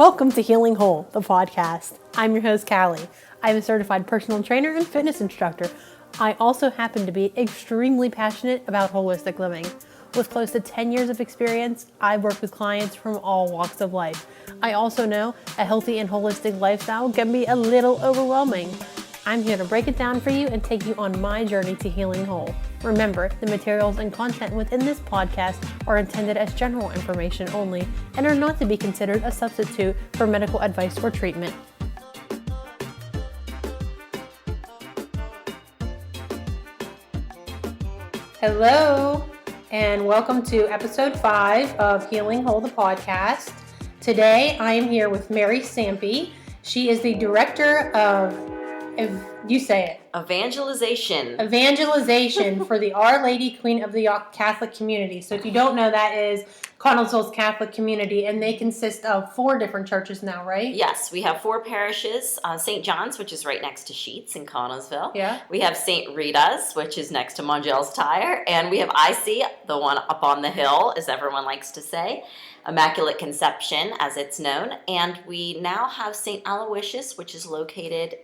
Welcome to Healing Whole, the podcast. I'm your host, Callie. I'm a certified personal trainer and fitness instructor. I also happen to be extremely passionate about holistic living. With close to 10 years of experience, I've worked with clients from all walks of life. I also know a healthy and holistic lifestyle can be a little overwhelming. I'm here to break it down for you and take you on my journey to healing whole. Remember, the materials and content within this podcast are intended as general information only and are not to be considered a substitute for medical advice or treatment. Hello, and welcome to episode 5 of Healing Whole, the podcast. Today, I am here with Mary Sampey. She is the Director of Evangelization for the Our Lady Queen of the Yough Catholic Community. So if you don't know, that is Connellsville's Catholic Community, and they consist of 4 different churches now, right? Yes, we have 4 parishes. St. John's, which is right next to Sheets in Connellsville. Yeah. We have St. Rita's, which is next to Mongel's Tire. And we have IC, the one up on the hill, as everyone likes to say. Immaculate Conception, as it's known. And we now have St. Aloysius, which is located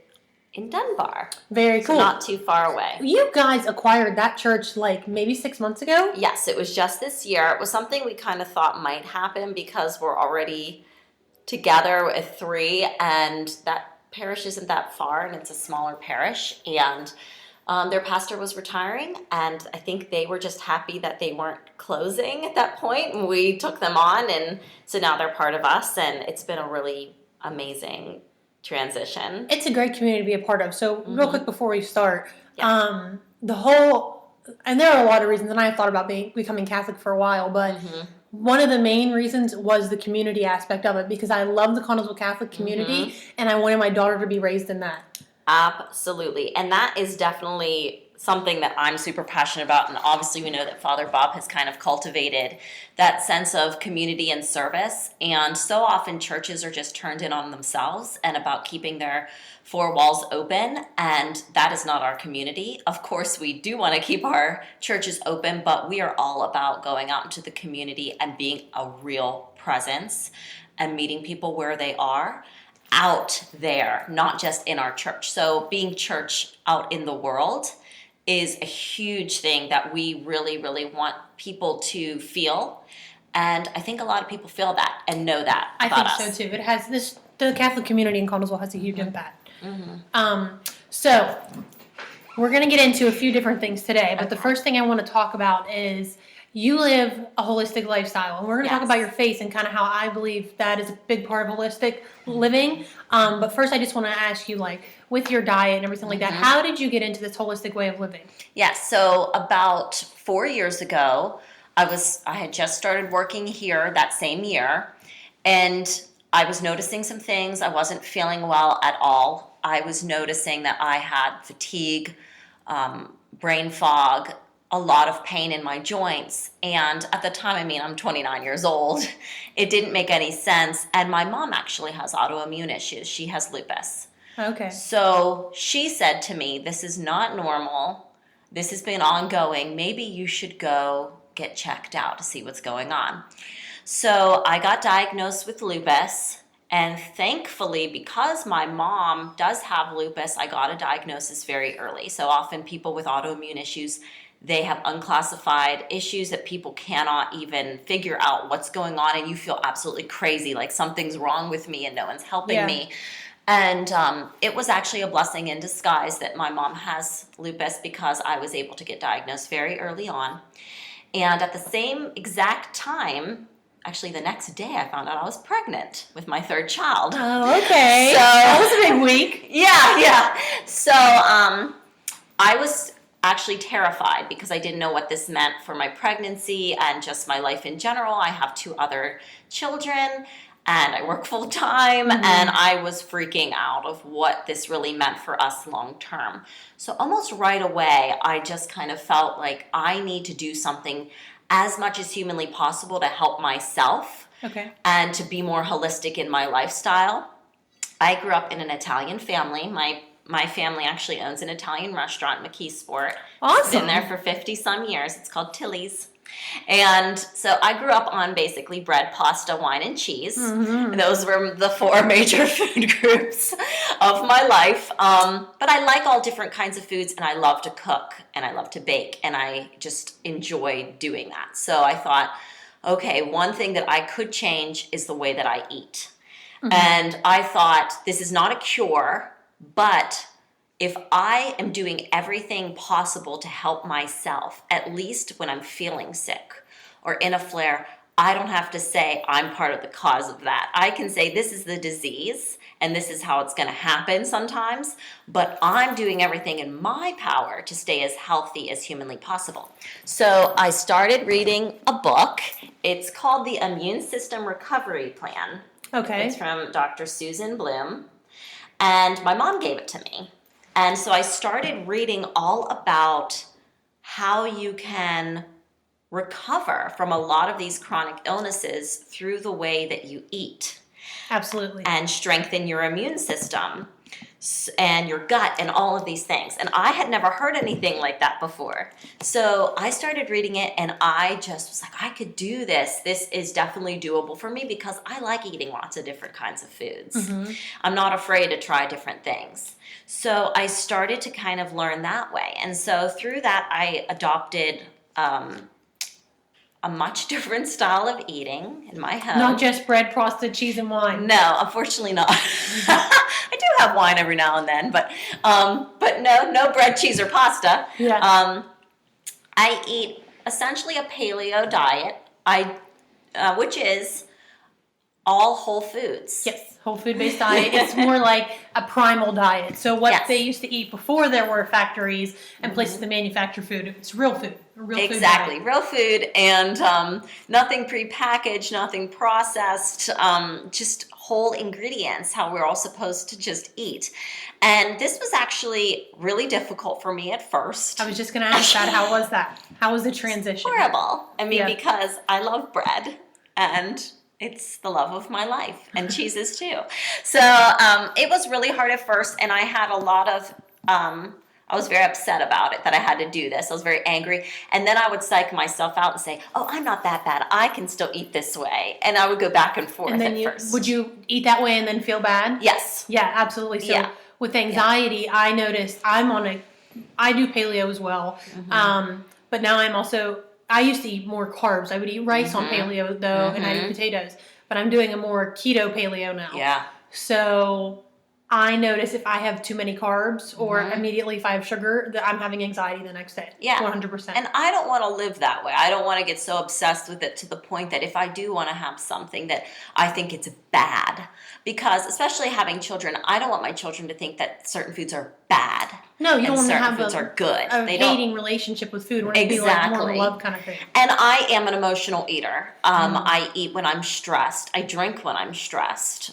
in Dunbar. Very cool. So not too far away. You guys acquired that church like maybe 6 months ago? Yes, it was just this year. It was something we kind of thought might happen because we're already together with 3, and that parish isn't that far, and it's a smaller parish. And their pastor was retiring, and I think they were just happy that they weren't closing at that point. And we took them on, and so now they're part of us, and it's been a really amazing transition. It's a great community to be a part of. So real quick before we start, Yeah. and there are a lot of reasons, and I have thought about becoming Catholic for a while, but one of the main reasons was the community aspect of it, because I love the Connellsville Catholic community, and I wanted my daughter to be raised in that. Absolutely. And that is definitely something that I'm super passionate about. And obviously we know that Father Bob has kind of cultivated that sense of community and service. And so often churches are just turned in on themselves and about keeping their 4 walls open. And that is not our community. Of course, we do want to keep our churches open, but we are all about going out into the community and being a real presence and meeting people where they are out there, not just in our church. So being church out in the world is a huge thing that we really, really want people to feel. And I think a lot of people feel that and know that about us. I think so too. It has the Catholic community in Connellsville has a huge impact. So we're going to get into a few different things today, but the first thing I want to talk about is you live a holistic lifestyle, and we're going to talk about your faith and kind of how I believe that is a big part of holistic living. But first, I just want to ask you, like, with your diet and everything like that, how did you get into this holistic way of living? Yes, so about 4 years ago, I had just started working here that same year, and I was noticing some things. I wasn't feeling well at all. I was noticing that I had fatigue, brain fog, a lot of pain in my joints. And at the time, I'm 29 years old. It didn't make any sense. And my mom actually has autoimmune issues. She has lupus. Okay. So she said to me, this is not normal. This has been ongoing. Maybe you should go get checked out to see what's going on. So I got diagnosed with lupus. And thankfully, because my mom does have lupus, I got a diagnosis very early. So often people with autoimmune issues, they have unclassified issues that people cannot even figure out what's going on, and you feel absolutely crazy, like something's wrong with me and no one's helping me. And it was actually a blessing in disguise that my mom has lupus, because I was able to get diagnosed very early on. And at the same exact time, actually the next day, I found out I was pregnant with my 3rd child. Oh, okay. So that was a big week. Yeah. So I was actually terrified because I didn't know what this meant for my pregnancy and just my life in general. I have 2 other children and I work full time, and I was freaking out of what this really meant for us long term. So almost right away, I just kind of felt like I need to do something as much as humanly possible to help myself and to be more holistic in my lifestyle. I grew up in an Italian family. My family actually owns an Italian restaurant, McKeesport. Awesome. It's been there for 50-some years. It's called Tilly's. And so I grew up on basically bread, pasta, wine, and cheese. Those were the 4 major food groups of my life. But I like all different kinds of foods, and I love to cook, and I love to bake, and I just enjoy doing that. So I thought, okay, one thing that I could change is the way that I eat. And I thought, this is not a cure, but if I am doing everything possible to help myself, at least when I'm feeling sick or in a flare, I don't have to say I'm part of the cause of that. I can say this is the disease and this is how it's going to happen sometimes, but I'm doing everything in my power to stay as healthy as humanly possible. So I started reading a book. It's called the Immune System Recovery Plan. Okay. It's from Dr. Susan Bloom, and my mom gave it to me. And so I started reading all about how you can recover from a lot of these chronic illnesses through the way that you eat. Absolutely. And strengthen your immune system and your gut and all of these things. And I had never heard anything like that before. So I started reading it, and I just was like, I could do this. This is definitely doable for me because I like eating lots of different kinds of foods. I'm not afraid to try different things. So I started to kind of learn that way. And so through that, I adopted a much different style of eating in my home. Not just bread, pasta, cheese, and wine. No, unfortunately not. I do have wine every now and then, but no bread, cheese, or pasta. Yeah. I eat essentially a paleo diet, which is all whole foods. Yes, whole food based diet. It's more like a primal diet. So what they used to eat before there were factories and places that manufacture food, it's real food. Exactly, real food, and nothing prepackaged, nothing processed, just whole ingredients, how we're all supposed to just eat. And this was actually really difficult for me at first. I was just going to ask that. How was that? How was the transition? Horrible. I mean, because I love bread, and it's the love of my life, and cheeses too. So it was really hard at first, and I had a lot of... I was very upset about it, that I had to do this. I was very angry. And then I would psych myself out and say, oh, I'm not that bad. I can still eat this way. And I would go back and forth and then first. Would you eat that way and then feel bad? Yes. Yeah, absolutely. So with anxiety, I noticed I do paleo as well. But now I used to eat more carbs. I would eat rice on paleo though, and I'd eat potatoes. But I'm doing a more keto paleo now. Yeah. So I notice if I have too many carbs or immediately if I have sugar, that I'm having anxiety the next day. Yeah. 100%. And I don't want to live that way. I don't want to get so obsessed with it to the point that if I do want to have something that I think it's bad, because especially having children, I don't want my children to think that certain foods are bad. No, you don't want to have foods are good. a hating relationship with food. You want it to be like more of a love kind of thing. And I am an emotional eater. I eat when I'm stressed. I drink when I'm stressed.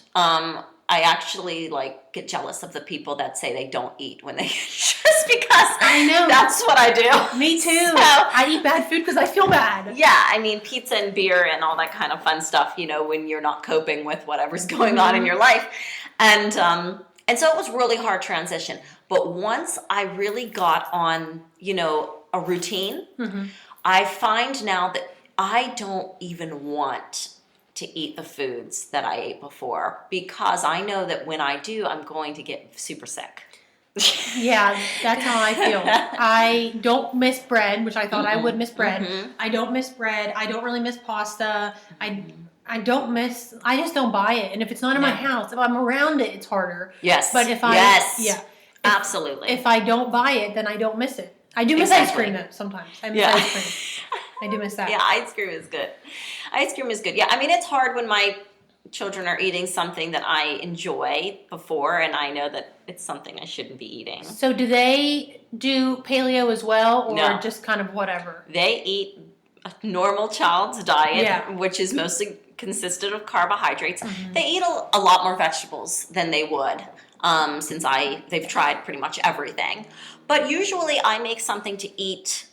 I actually get jealous of the people that say they don't eat when they just because I know that's what I do. Me too. So, I eat bad food because I feel bad. Yeah, I mean pizza and beer and all that kind of fun stuff. When you're not coping with whatever's going on in your life, and so it was really hard transition. But once I really got on, a routine, I find now that I don't even want to eat the foods that I ate before, because I know that when I do, I'm going to get super sick. Yeah, that's how I feel. I don't miss bread, which I thought I would miss bread. I don't miss bread. I don't really miss pasta. I just don't buy it. And if it's not in my house, if I'm around it, it's harder. Yes. But if absolutely. If I don't buy it, then I don't miss it. I do miss ice cream though, sometimes. I miss ice cream. I do miss that. Yeah, ice cream is good. Ice cream is good. Yeah, I mean, it's hard when my children are eating something that I enjoy before, and I know that it's something I shouldn't be eating. So do they do paleo as well, or just kind of whatever? They eat a normal child's diet, which is mostly consisted of carbohydrates. They eat a lot more vegetables than they would, since they've tried pretty much everything. But usually I make something to eat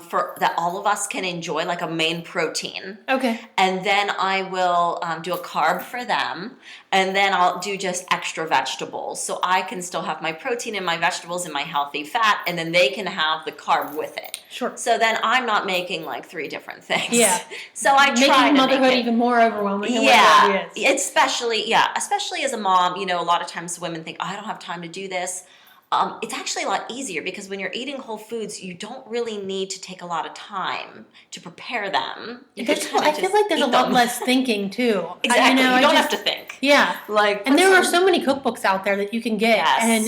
for that all of us can enjoy, like a main protein. Okay. And then I will do a carb for them, and then I'll do just extra vegetables. So I can still have my protein and my vegetables and my healthy fat, and then they can have the carb with it. Sure. So then I'm not making like 3 different things. Yeah. So I try Making to motherhood make it, even more overwhelming than yeah, what it is. especially as a mom, you know, a lot of times women think, I don't have time to do this. It's actually a lot easier because when you're eating whole foods, you don't really need to take a lot of time to prepare them. I feel like there's a lot less thinking too. Exactly. You don't have to think. Yeah. Like, and there are so many cookbooks out there that you can get, and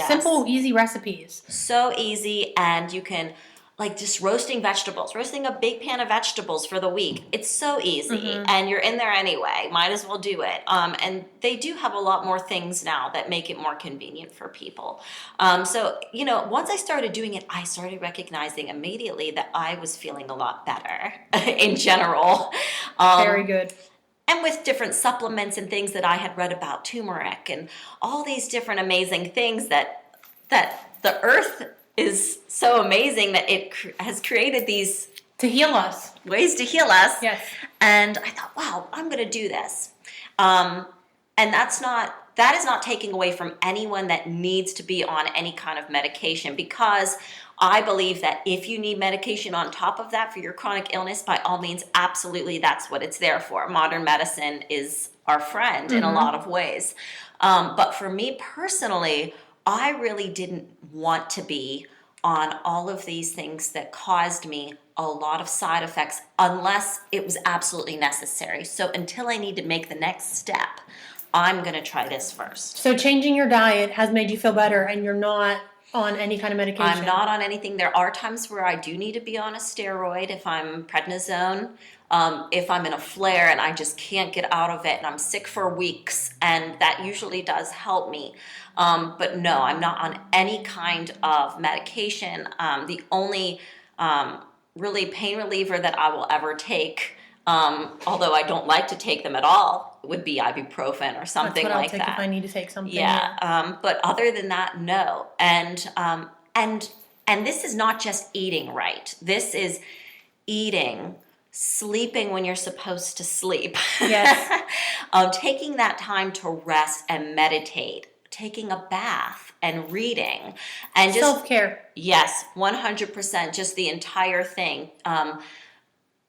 simple, easy recipes. So easy, and you can, like, just roasting a big pan of vegetables for the week. It's so easy, and you're in there anyway. Might as well do it. And they do have a lot more things now that make it more convenient for people. So, you know, once I started doing it, I started recognizing immediately that I was feeling a lot better in general. Very good. And with different supplements and things that I had read about, turmeric and all these different amazing things that the earth is so amazing that it has created these to heal us, ways to heal us. Yes. And I thought, wow, I'm going to do this. And that is not taking away from anyone that needs to be on any kind of medication, because I believe that if you need medication on top of that for your chronic illness, by all means, absolutely, that's what it's there for. Modern medicine is our friend in a lot of ways. But for me personally, I really didn't want to be on all of these things that caused me a lot of side effects unless it was absolutely necessary. So until I need to make the next step, I'm going to try this first. So changing your diet has made you feel better, and you're not on any kind of medication? I'm not on anything. There are times where I do need to be on a steroid if I'm prednisone, if I'm in a flare and I just can't get out of it and I'm sick for weeks, and that usually does help me. But no, I'm not on any kind of medication. The only really pain reliever that I will ever take, although I don't like to take them at all, would be ibuprofen or something That's what like I'll take that. if I need to take something. Yeah. But other than that, no. And this is not just eating right. This is eating, sleeping when you're supposed to sleep. Yes. Taking that time to rest and meditate, taking a bath and reading, and just self-care. Yes, 100%. Just the entire thing.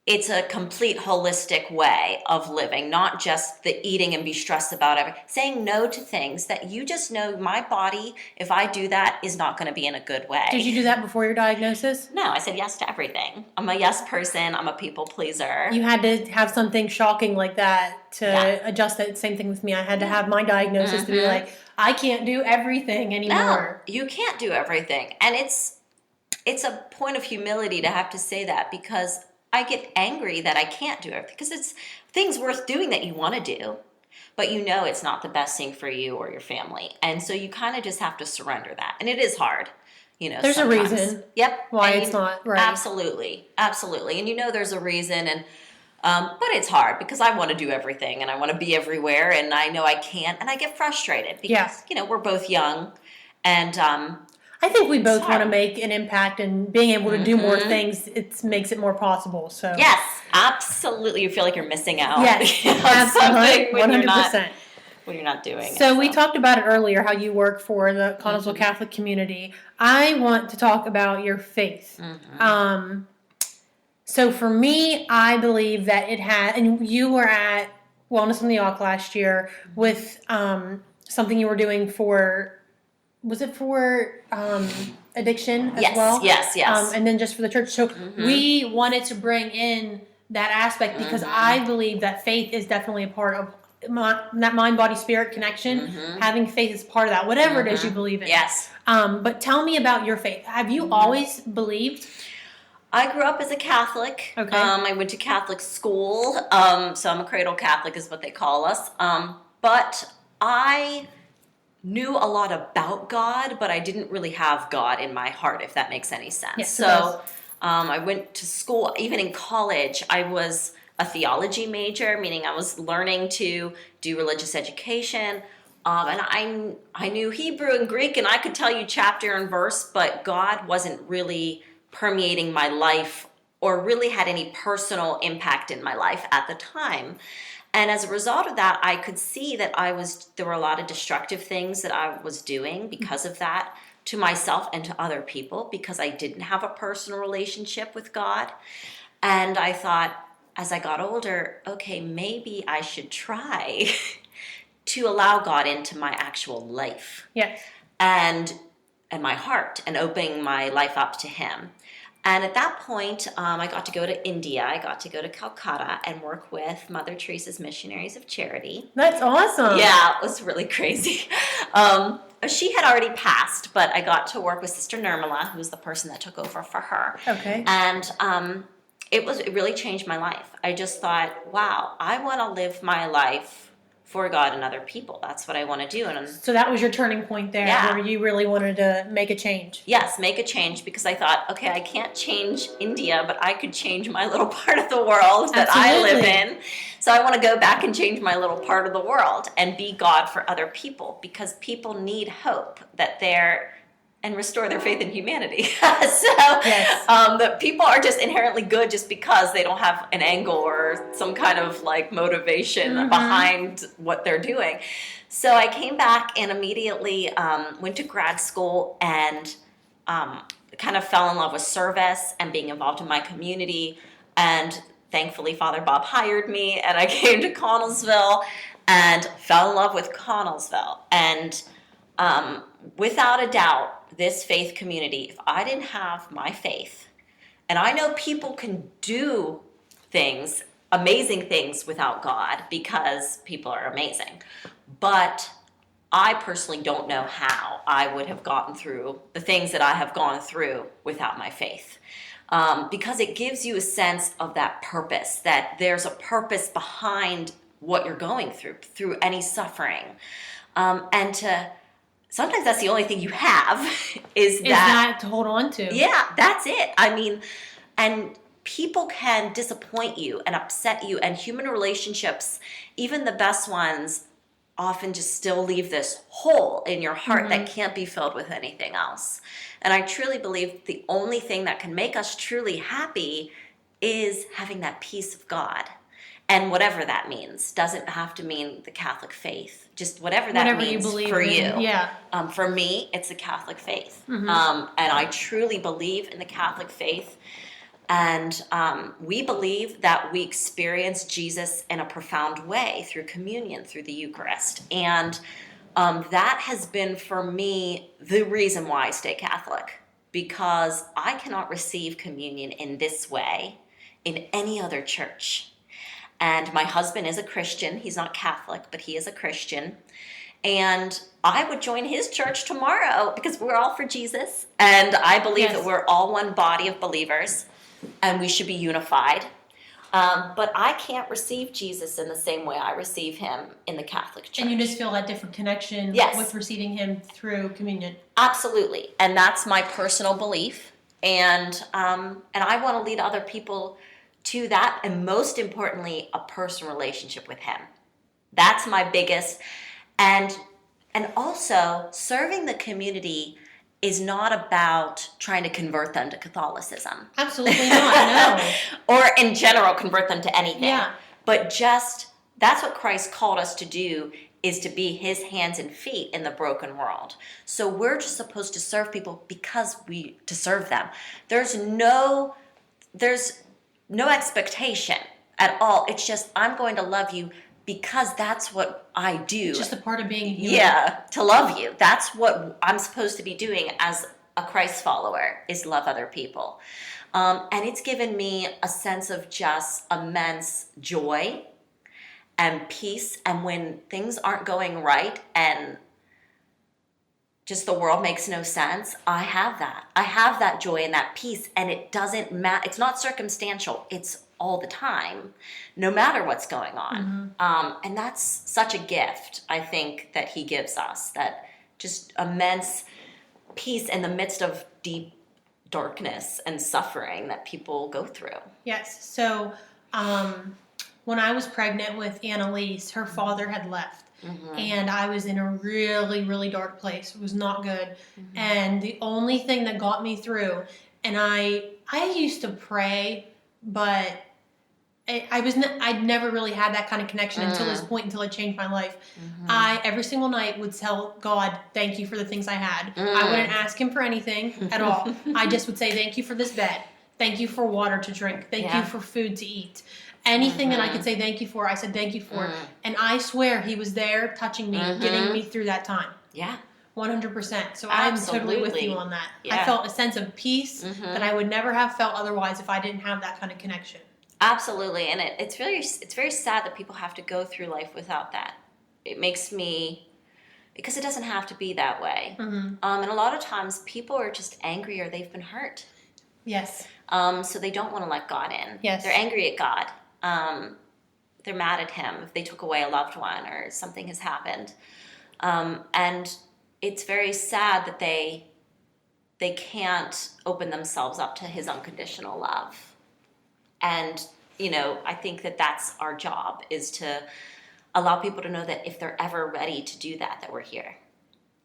It's a complete holistic way of living, not just the eating and be stressed about everything. Saying no to things that you just know, my body, if I do that, is not going to be in a good way. Did you do that before your diagnosis? No, I said yes to everything. I'm a yes person. I'm a people pleaser. You had to have something shocking like that to adjust that. Same thing with me. I had to have my diagnosis to be like, I can't do everything anymore. No, you can't do everything. And it's a point of humility to have to say that, because I get angry that I can't do everything, because it's things worth doing that you want to do, but you know it's not the best thing for you or your family. And so you kind of just have to surrender that. And it is hard, you know. There's sometimes. a reason. Yep. Why it's not right. Absolutely. Absolutely. And you know there's a reason. And but it's hard because I want to do everything and I want to be everywhere, and I know I can't, and I get frustrated because, you know, we're both young, and I think we both want to make an impact, and being able to do more things, it makes it more possible. So yes, absolutely. You feel like you're missing out. Yes, absolutely. 100%. When you're not doing it. So we talked about it earlier, how you work for the Yough Catholic Community. I want to talk about your faith. So for me, I believe that it had, and you were at Wellness on the Yough last year with something you were doing for. Was it for addiction as well? Yes. And then just for the church. So we wanted to bring in that aspect because I believe that faith is definitely a part of that mind, body, spirit connection. Having faith is part of that, whatever it is you believe in. Yes. But tell me about your faith. Have you always believed? I grew up as a Catholic. Okay. I went to Catholic school. So I'm a cradle Catholic is what they call us. But I knew a lot about God, but I didn't really have God in my heart, if that makes any sense. Yes, so I went to school. Even in college, I was a theology major, meaning I was learning to do religious education. And I knew Hebrew and Greek, and I could tell you chapter and verse, but God wasn't really permeating my life or really had any personal impact in my life at the time. And as a result of that, I could see that there were a lot of destructive things that I was doing because of that, to myself and to other people, because I didn't have a personal relationship with God. And I thought, as I got older, okay, maybe I should try to allow God into my actual life. Yes. And my heart, and opening my life up to Him. And at that point, I got to go to India. I got to go to Calcutta and work with Mother Teresa's Missionaries of Charity. That's awesome. Yeah, it was really crazy. She had already passed, but I got to work with Sister Nirmala, who was the person that took over for her. Okay. And it really changed my life. I just thought, wow, I want to live my life for God and other people. That's what I want to do. And so that was your turning point there, where you really wanted to make a change. Yes, make a change, because I thought, okay, I can't change India, but I could change my little part of the world that I live in. So I want to go back and change my little part of the world and be God for other people, because people need hope and restore their faith in humanity. That people are just inherently good just because they don't have an angle or some kind of like motivation behind what they're doing. So I came back and immediately went to grad school and kind of fell in love with service and being involved in my community. And thankfully, Father Bob hired me, and I came to Connellsville and fell in love with Connellsville. And without a doubt, this faith community, if I didn't have my faith, and I know people can do things, amazing things without God, because people are amazing, but I personally don't know how I would have gotten through the things that I have gone through without my faith. Because it gives you a sense of that purpose, that there's a purpose behind what you're going through any suffering. Sometimes that's the only thing you have is that to hold on to. Yeah, that's it. I mean, and people can disappoint you and upset you, and human relationships, even the best ones, often just still leave this hole in your heart that can't be filled with anything else. And I truly believe the only thing that can make us truly happy is having that peace of God. And whatever that means, doesn't have to mean the Catholic faith. Just whatever means you believe for in. you. Yeah. For me, it's the Catholic faith. And I truly believe in the Catholic faith. And we believe that we experience Jesus in a profound way through communion, through the Eucharist. And that has been, for me, the reason why I stay Catholic. Because I cannot receive communion in this way in any other church. And my husband is a Christian. He's not Catholic, but he is a Christian. And I would join his church tomorrow because we're all for Jesus. And I believe that we're all one body of believers and we should be unified. But I can't receive Jesus in the same way I receive him in the Catholic Church. And you just feel that different connection with receiving him through communion. Absolutely. And that's my personal belief. And I want to lead other people to that, and most importantly, a personal relationship with him. That's my biggest. And also, serving the community is not about trying to convert them to Catholicism. Absolutely not, no. Or in general, convert them to anything. Yeah. But just, that's what Christ called us to do, is to be his hands and feet in the broken world. So we're just supposed to serve people to serve them. There's no expectation at all. It's just, I'm going to love you because that's what I do. It's just a part of being a human. Yeah, to love you. That's what I'm supposed to be doing as a Christ follower, is love other people. And it's given me a sense of just immense joy and peace. And when things aren't going right and just the world makes no sense, I have that. I have that joy and that peace, and it doesn't matter. It's not circumstantial. It's all the time, no matter what's going on. And that's such a gift, I think, that he gives us, that just immense peace in the midst of deep darkness and suffering that people go through. Yes. So when I was pregnant with Annalise, her father had left. And I was in a really, really dark place. It was not good. And the only thing that got me through And I used to pray, but I'd never really had that kind of connection until this point, until it changed my life. I every single night would tell God, thank you for the things I had. I wouldn't ask him for anything at all. I just would say, thank you for this bed. Thank you for water to drink. Thank you for food to eat. Anything that I could say thank you for, I said thank you for. And I swear he was there touching me, getting me through that time. Yeah. 100%. So I'm totally with you on that. Yeah. I felt a sense of peace that I would never have felt otherwise if I didn't have that kind of connection. Absolutely. And it's very sad that people have to go through life without that. It makes me, because it doesn't have to be that way. And a lot of times people are just angry or they've been hurt. Yes. So they don't want to let God in. Yes. They're angry at God. They're mad at him if they took away a loved one or something has happened. And it's very sad that they can't open themselves up to his unconditional love. And, I think that that's our job, is to allow people to know that if they're ever ready to do that, that we're here,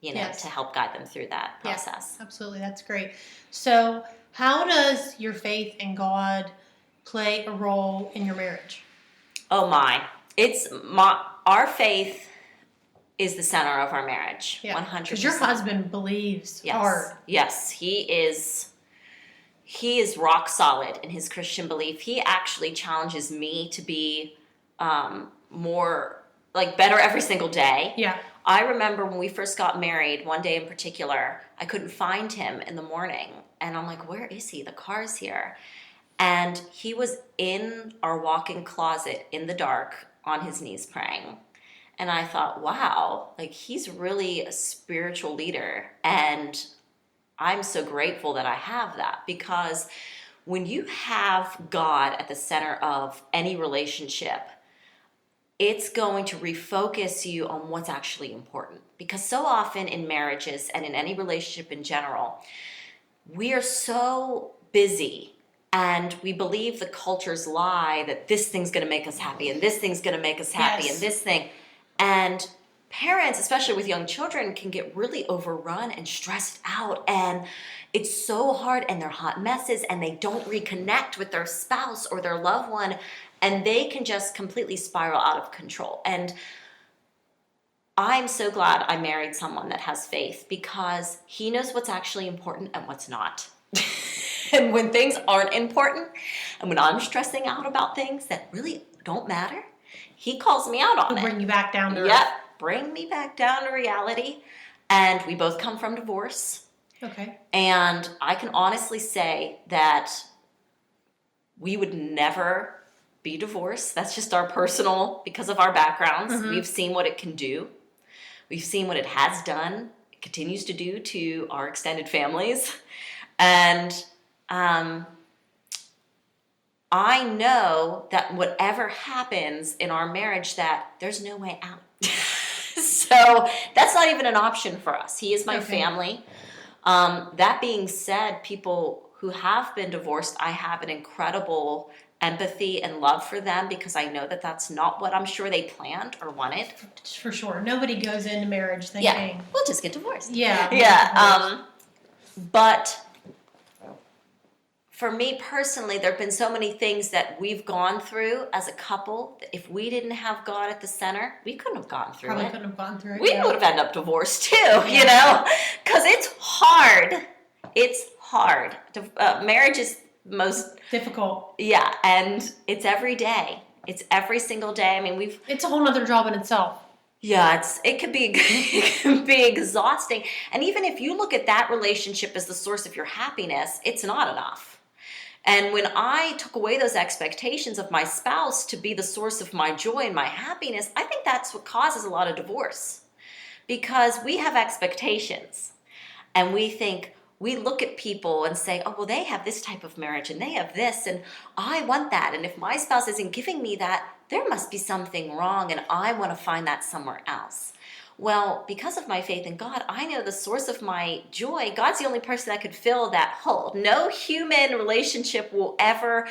to help guide them through that process. Yeah, absolutely. That's great. So how does your faith in God play a role in your marriage? Oh my. Our faith is the center of our marriage. 100%. Because your husband believes hard. Yes, he is rock solid in his Christian belief. He actually challenges me to be more, better every single day. Yeah. I remember when we first got married, one day in particular, I couldn't find him in the morning. And I'm like, where is he? The car's here. And he was in our walk-in closet in the dark on his knees praying. And I thought, wow, he's really a spiritual leader. And I'm so grateful that I have that, because when you have God at the center of any relationship, it's going to refocus you on what's actually important. Because so often in marriages and in any relationship in general, we are so busy and we believe the culture's lie that this thing's going to make us happy and this thing's going to make us happy and this thing. And parents, especially with young children, can get really overrun and stressed out, and it's so hard, and they're hot messes, and they don't reconnect with their spouse or their loved one, and they can just completely spiral out of control. And I'm so glad I married someone that has faith, because he knows what's actually important and what's not. And when things aren't important, and when I'm stressing out about things that really don't matter, he calls me out on it. Bring you back down to earth. Yep. Bring me back down to reality. And we both come from divorce. Okay. And I can honestly say that we would never be divorced. That's just our personal, because of our backgrounds. We've seen what it can do. We've seen what it has done. It continues to do to our extended families. And I know that whatever happens in our marriage, that there's no way out. So that's not even an option for us. He is my family. That being said, people who have been divorced, I have an incredible empathy and love for them, because I know that that's not what I'm sure they planned or wanted. For sure. Nobody goes into marriage thinking, we'll just get divorced. Yeah. But for me personally, there have been so many things that we've gone through as a couple that if we didn't have God at the center, we couldn't have gone through Probably it. couldn't have gone through it. We would have ended up divorced too, because it's hard. It's hard. Marriage is most difficult. Yeah, and it's every day. It's every single day. I mean, it's a whole other job in itself. Yeah, it can be exhausting. And even if you look at that relationship as the source of your happiness, it's not enough. And when I took away those expectations of my spouse to be the source of my joy and my happiness, I think that's what causes a lot of divorce. Because we have expectations, and we look at people and say, oh, well, they have this type of marriage and they have this, and I want that. And if my spouse isn't giving me that, there must be something wrong, and I want to find that somewhere else. Well, because of my faith in God, I know the source of my joy. God's the only person that could fill that hole. No human relationship will ever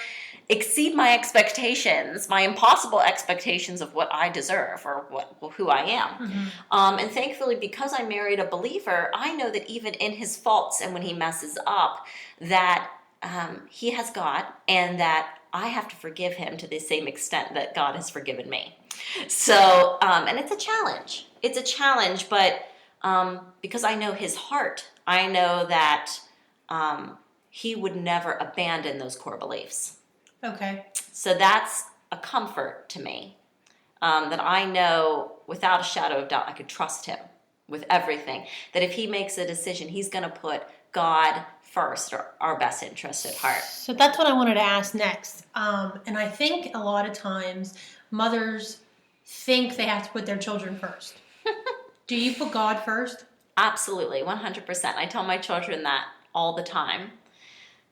exceed my expectations, my impossible expectations of what I deserve or who I am. And thankfully, because I married a believer, I know that even in his faults and when he messes up, that he has God, and that I have to forgive him to the same extent that God has forgiven me. So, and it's a challenge. It's a challenge, but because I know his heart, I know that he would never abandon those core beliefs. Okay. So that's a comfort to me, that I know without a shadow of doubt I could trust him with everything. That if he makes a decision, he's going to put God first, or our best interest at heart. So that's what I wanted to ask next. And I think a lot of times mothers think they have to put their children first. Do you put God first? Absolutely, 100%. I tell my children that all the time.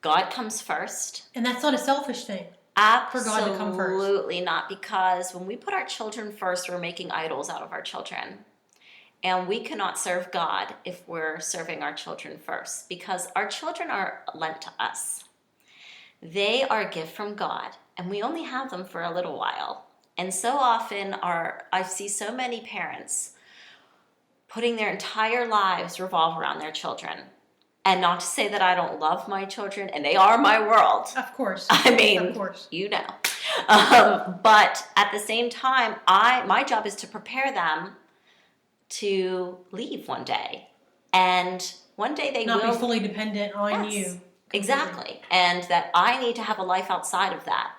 God comes first. And that's not a selfish thing. Absolutely for God to come first. not, because when we put our children first, we're making idols out of our children. And we cannot serve God if we're serving our children first, because our children are lent to us. They are a gift from God, and we only have them for a little while. And so often I see so many parents putting their entire lives revolve around their children. And not to say that I don't love my children, and they are my world. Of course. I mean, of course. You know. But at the same time, my job is to prepare them to leave one day. And one day they not will be fully dependent on you. Completely. Exactly. And that I need to have a life outside of that.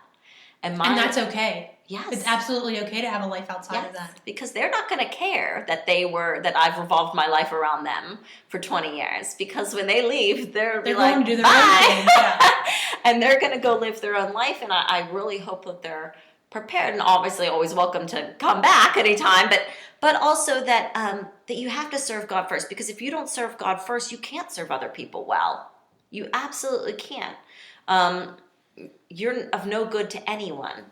And that's okay. Yes. It's absolutely okay to have a life outside of that. Because they're not going to care that I've revolved my life around them for 20 years. Because when they leave, they're going like, to do their bye. own thing. Yeah. And they're going to go live their own life. And I really hope that they're prepared, and obviously always welcome to come back anytime, but also that that you have to serve God first, because if you don't serve God first, you can't serve other people well. You absolutely can't. You're of no good to anyone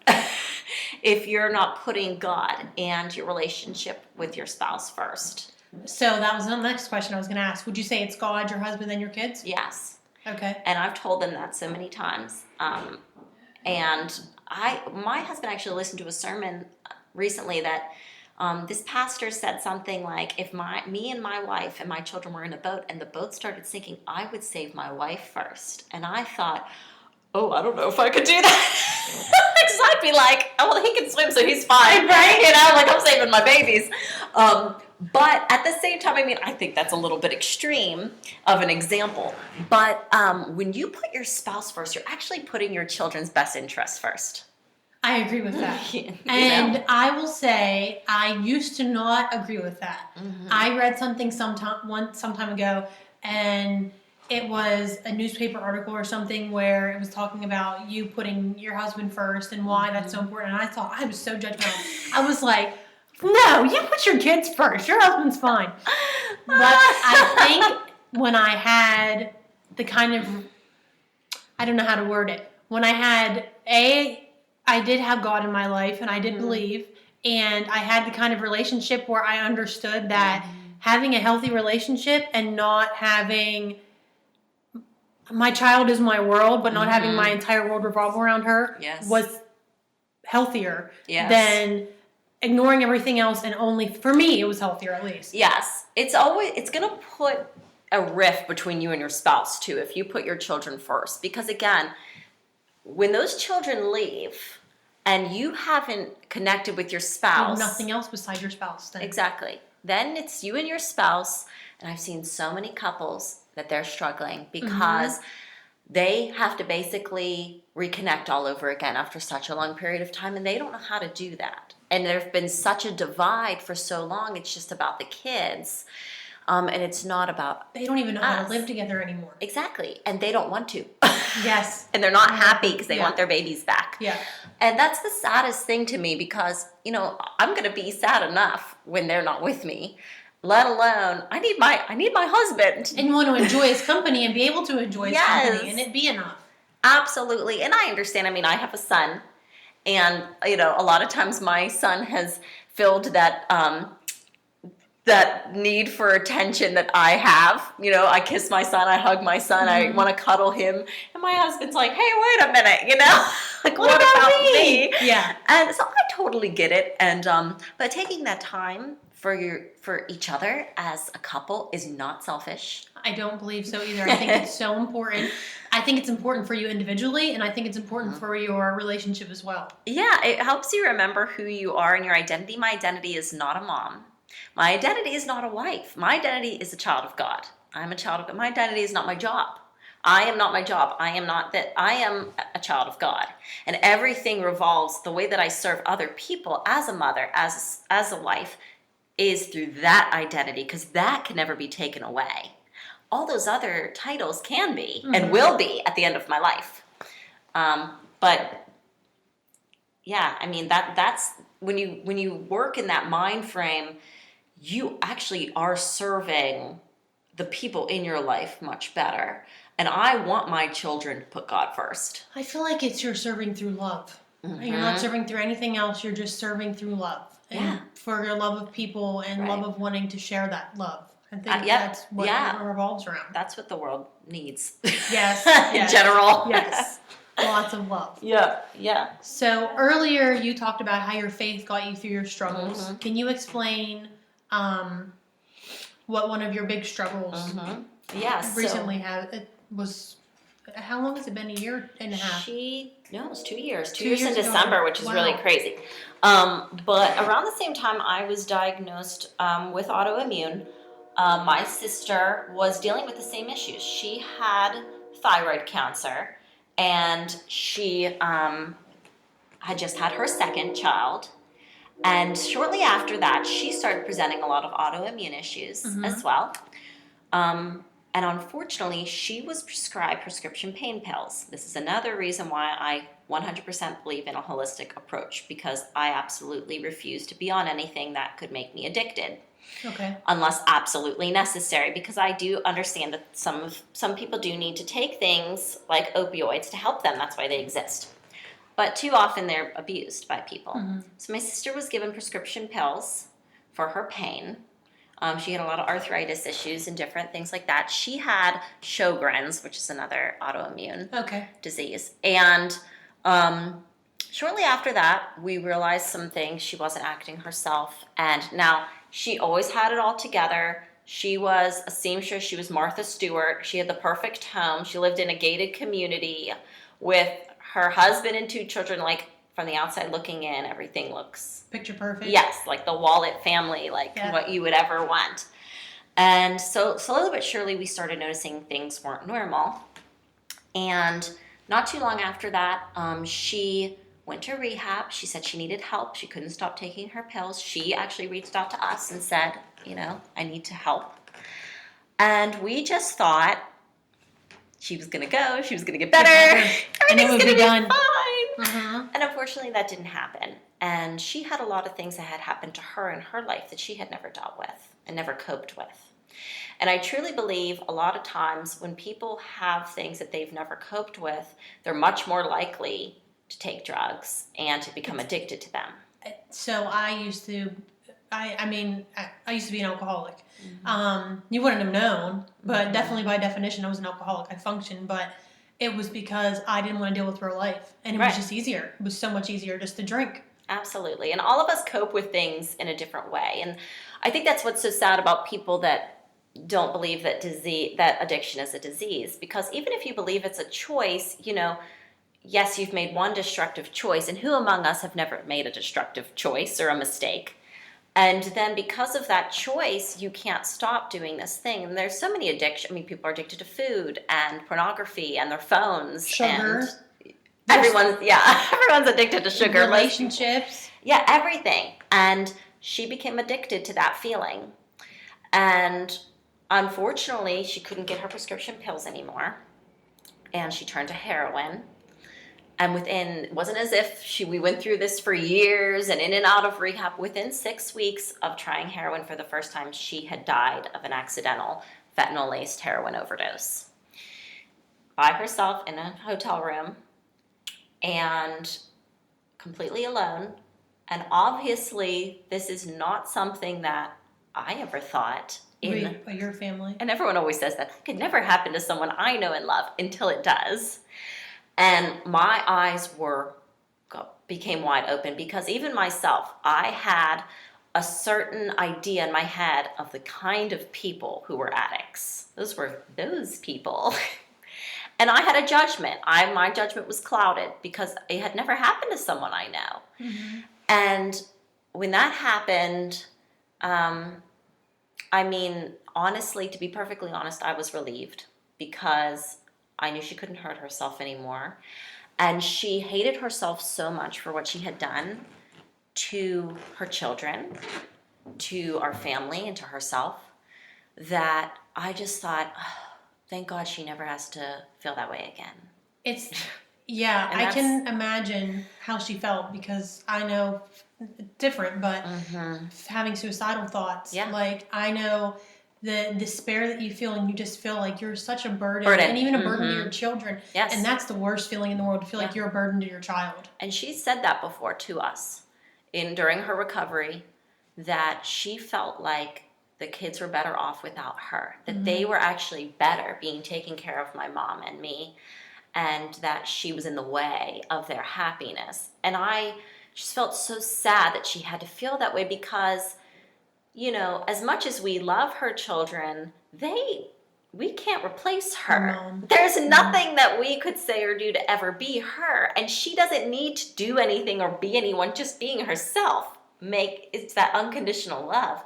if you're not putting God and your relationship with your spouse first. So that was the next question I was going to ask. Would you say it's God, your husband, then your kids? Yes. Okay. And I've told them that so many times. And my husband actually listened to a sermon recently that this pastor said something like, if me and my wife and my children were in a boat and the boat started sinking, I would save my wife first. And I thought, oh, I don't know if I could do that. Because I'd be like, oh, well, he can swim, so he's fine, right? You know, like, I'm saving my babies. But at the same time, I mean, I think that's a little bit extreme of an example. But when you put your spouse first, you're actually putting your children's best interests first. I agree with that. And know? I will say, I used to not agree with that. Mm-hmm. I read something some time ago, and it was a newspaper article or something where it was talking about you putting your husband first and why that's so important. And I was so judgmental. I was like, no, you put your kids first. Your husband's fine. But I think when I had the kind of, I don't know how to word it. When I did have God in my life, and I did believe, and I had the kind of relationship where I understood that having a healthy relationship and not having my child is my world, but not having my entire world revolve around her was healthier than ignoring everything else, and only, for me, it was healthier at least. Yes. It's going to put a rift between you and your spouse too if you put your children first. Because again, when those children leave and you haven't connected with your spouse. Nothing else besides your spouse then. Exactly. Then it's you and your spouse, and I've seen so many couples that they're struggling because they have to basically reconnect all over again after such a long period of time, and they don't know how to do that. And there's been such a divide for so long. It's just about the kids, and it's not about They don't even know how to live together anymore. Exactly, and they don't want to. Yes. And they're not happy because they want their babies back. Yeah. And that's the saddest thing to me, because, you know, I'm going to be sad enough when they're not with me, let alone I need my husband. And you want to enjoy his company and be able to enjoy his company, and it be enough. Absolutely. And I understand. I mean, I have a son, and, you know, a lot of times my son has filled that that need for attention that I have. You know, I kiss my son, I hug my son, I want to cuddle him. And my husband's like, hey, wait a minute, you know? Like, what about me? Yeah. And so I totally get it. And but taking that time for each other as a couple is not selfish. I don't believe so either. I think it's so important. I think it's important for you individually, and I think it's important for your relationship as well. Yeah, it helps you remember who you are and your identity. My identity is not a mom. My identity is not a wife. My identity is a child of God. I'm a child of God. My identity is not my job. I am not my job. I am not that. I am a child of God. And everything revolves, the way that I serve other people as a mother, as a wife, is through that identity, because that can never be taken away. All those other titles can be and will be at the end of my life. But yeah, I mean, that's when you work in that mind frame, you actually are serving the people in your life much better. And I want my children to put God first. I feel like you're serving through love. You're not serving through anything else. You're just serving through love. And for your love of people and love of wanting to share that love. I think that's what it revolves around. That's what the world needs. Yes. In general. Yes. Lots of love. Yeah. So earlier you talked about how your faith got you through your struggles. Can you explain what one of your big struggles recently had? It was, how long has it been? A year and a half? It was 2 years. 2 years in December, which is really crazy. But around the same time I was diagnosed with autoimmune, my sister was dealing with the same issues. She had thyroid cancer, and she had just had her second child. And shortly after that, she started presenting a lot of autoimmune issues as well. And unfortunately, she was prescribed prescription pain pills. This is another reason why I 100% believe in a holistic approach, because I absolutely refuse to be on anything that could make me addicted. Okay. Unless absolutely necessary, because I do understand that some people do need to take things like opioids to help them. That's why they exist. But too often they're abused by people. So my sister was given prescription pills for her pain. She had a lot of arthritis issues and different things like that. She had Sjogren's, which is another autoimmune disease. And shortly after that, we realized some things. She wasn't acting herself. And now she always had it all together. She was a seamstress. She was Martha Stewart. She had the perfect home. She lived in a gated community with her husband and 2 children. Like, from the outside looking in, everything looks picture perfect. Yes, like the Wallet family, like what you would ever want. And so slowly but surely, we started noticing things weren't normal. And not too long after that, she went to rehab. She said she needed help. She couldn't stop taking her pills. She actually reached out to us and said, I need to help. And we just thought she was going to go. She was going to get better. Everything's going to be done. Fine. And unfortunately, that didn't happen. And she had a lot of things that had happened to her in her life that she had never dealt with and never coped with. And I truly believe a lot of times when people have things that they've never coped with, they're much more likely to take drugs and to become addicted to them. So I used to be an alcoholic. You wouldn't have known, but definitely by definition I was an alcoholic. I functioned, but it was because I didn't want to deal with real life. And it was just easier. It was so much easier just to drink. Absolutely. And all of us cope with things in a different way. And I think that's what's so sad about people that don't believe that addiction is a disease. Because even if you believe it's a choice, yes, you've made one destructive choice. And who among us have never made a destructive choice or a mistake? And then because of that choice, you can't stop doing this thing. And there's so many addictions. I mean, people are addicted to food and pornography and their phones. Sugar. And everyone's addicted to sugar. Relationships. Everything. And she became addicted to that feeling. And unfortunately, she couldn't get her prescription pills anymore. And she turned to heroin. And it wasn't as if we went through this for years and in and out of rehab. Within 6 weeks of trying heroin for the first time, she had died of an accidental fentanyl-laced heroin overdose. By herself in a hotel room and completely alone. And obviously, this is not something that I ever thought By your family. and everyone always says that could never happen to someone I know and love until it does. And my eyes became wide open because even myself, I had a certain idea in my head of the kind of people who were addicts. Those were those people. And I had a judgment. My judgment was clouded because it had never happened to someone I know. Mm-hmm. And when that happened, honestly, to be perfectly honest, I was relieved because I knew she couldn't hurt herself anymore. And she hated herself so much for what she had done to her children, to our family, and to herself, that I just thought, oh, thank God she never has to feel that way again. I can imagine how she felt because I know different, but having suicidal thoughts, like I know the despair that you feel and you just feel like you're such a burden. And even a burden to your children. Yes. And that's the worst feeling in the world, to feel like you're a burden to your child. And she said that before to us during her recovery, that she felt like the kids were better off without her, that they were actually better being taken care of, my mom and me, and that she was in the way of their happiness. And I just felt so sad that she had to feel that way because, as much as we love her children, we can't replace her. There's nothing that we could say or do to ever be her. And she doesn't need to do anything or be anyone, just being herself. It's that unconditional love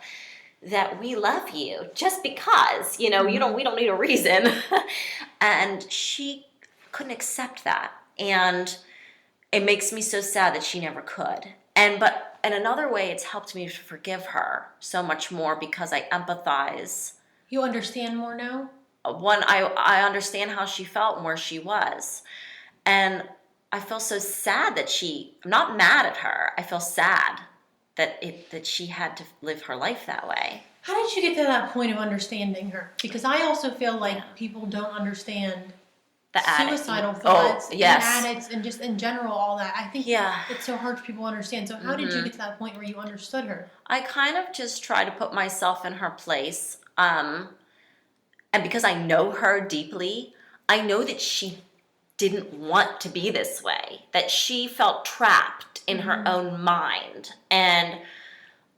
that we love you just because, we don't need a reason. And she couldn't accept that. And it makes me so sad that she never could. But in another way, it's helped me to forgive her so much more because I empathize. You understand more now? I understand how she felt and where she was. And I feel so sad that I'm not mad at her. I feel sad that she had to live her life that way. How did you get to that point of understanding her? Because I also feel like people don't understand the suicidal thoughts, and addicts, and just in general all that. I think it's so hard for people to understand. So how did you get to that point where you understood her? I kind of just try to put myself in her place. And because I know her deeply, I know that she didn't want to be this way, that she felt trapped in her own mind. And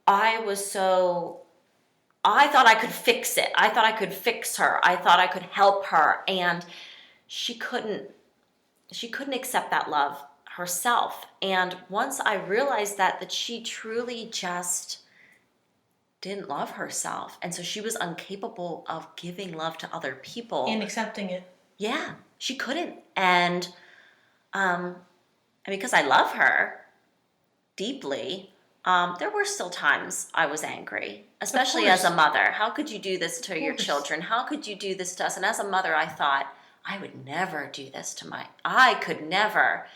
I thought I could fix it. I thought I could fix her. I thought I could help her. And she couldn't accept that love herself. And once I realized that she truly just didn't love herself. And so she was incapable of giving love to other people. And accepting it. Yeah, she couldn't. And because I love her deeply, there were still times I was angry, especially as a mother. How could you do this to your children? How could you do this to us? And as a mother, I thought, I would never do this I could never.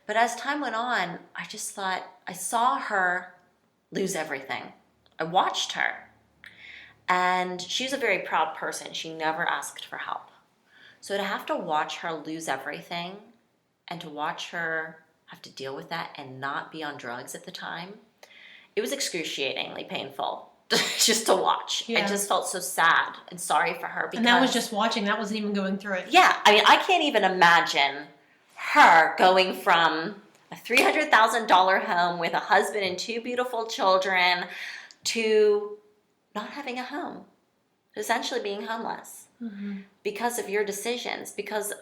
But as time went on, I just thought, I saw her lose everything. I watched her. And she's a very proud person. She never asked for help. So to have to watch her lose everything and to watch her have to deal with that and not be on drugs at the time, it was excruciatingly painful just to watch. Yeah. I just felt so sad and sorry for her. And that was just watching. That wasn't even going through it. Yeah. I can't even imagine her going from a $300,000 home with a husband and 2 beautiful children to not having a home, essentially being homeless because of your decisions, because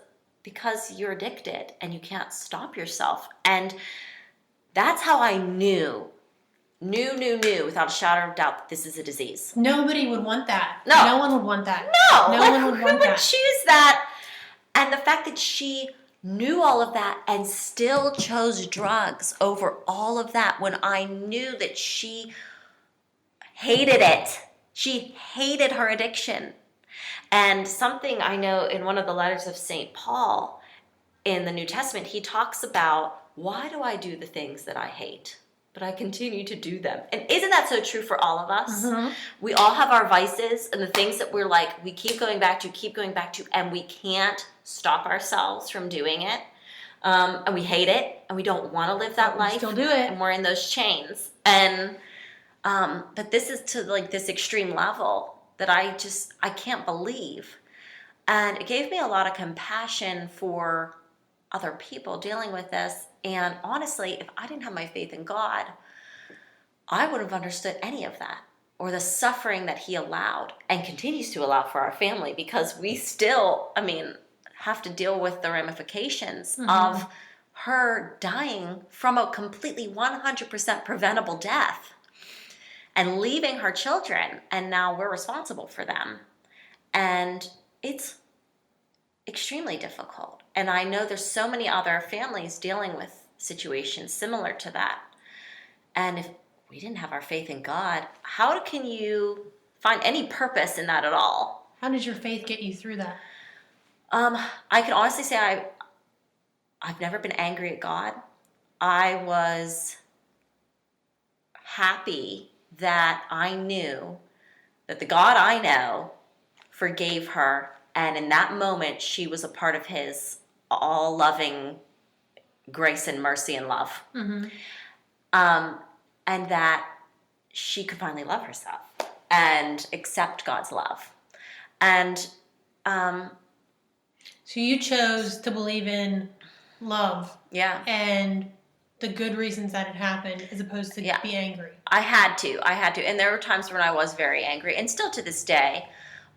you're addicted and you can't stop yourself. And that's how I knew without a shadow of doubt that this is a disease. Nobody would want that. No one would want that. No one would want that. Who would choose that? And the fact that she knew all of that and still chose drugs over all of that, when I knew that she hated it. She hated her addiction. And something I know in one of the letters of St. Paul in the New Testament, he talks about, why do I do the things that I hate? But I continue to do them. And isn't that so true for all of us? We all have our vices and the things that we're like, we keep going back to, and we can't stop ourselves from doing it. And we hate it, and we don't want to live that life. Still do it. And we're in those chains. And But this is to like this extreme level that I can't believe. And it gave me a lot of compassion for other people dealing with this. And honestly, if I didn't have my faith in God, I wouldn't have understood any of that, or the suffering that he allowed and continues to allow for our family, because we still, have to deal with the ramifications of her dying from a completely 100% preventable death and leaving her children. And now we're responsible for them. And it's extremely difficult. And I know there's so many other families dealing with situations similar to that. And if we didn't have our faith in God, how can you find any purpose in that at all? How did your faith get you through that? I can honestly say I've never been angry at God. I was happy that I knew that the God I know forgave her, and in that moment she was a part of his all-loving grace and mercy and love. And that she could finally love herself and accept God's love. And so you chose to believe in love, and the good reasons that it happened, as opposed to be angry. I had to, and there were times when I was very angry, and still to this day.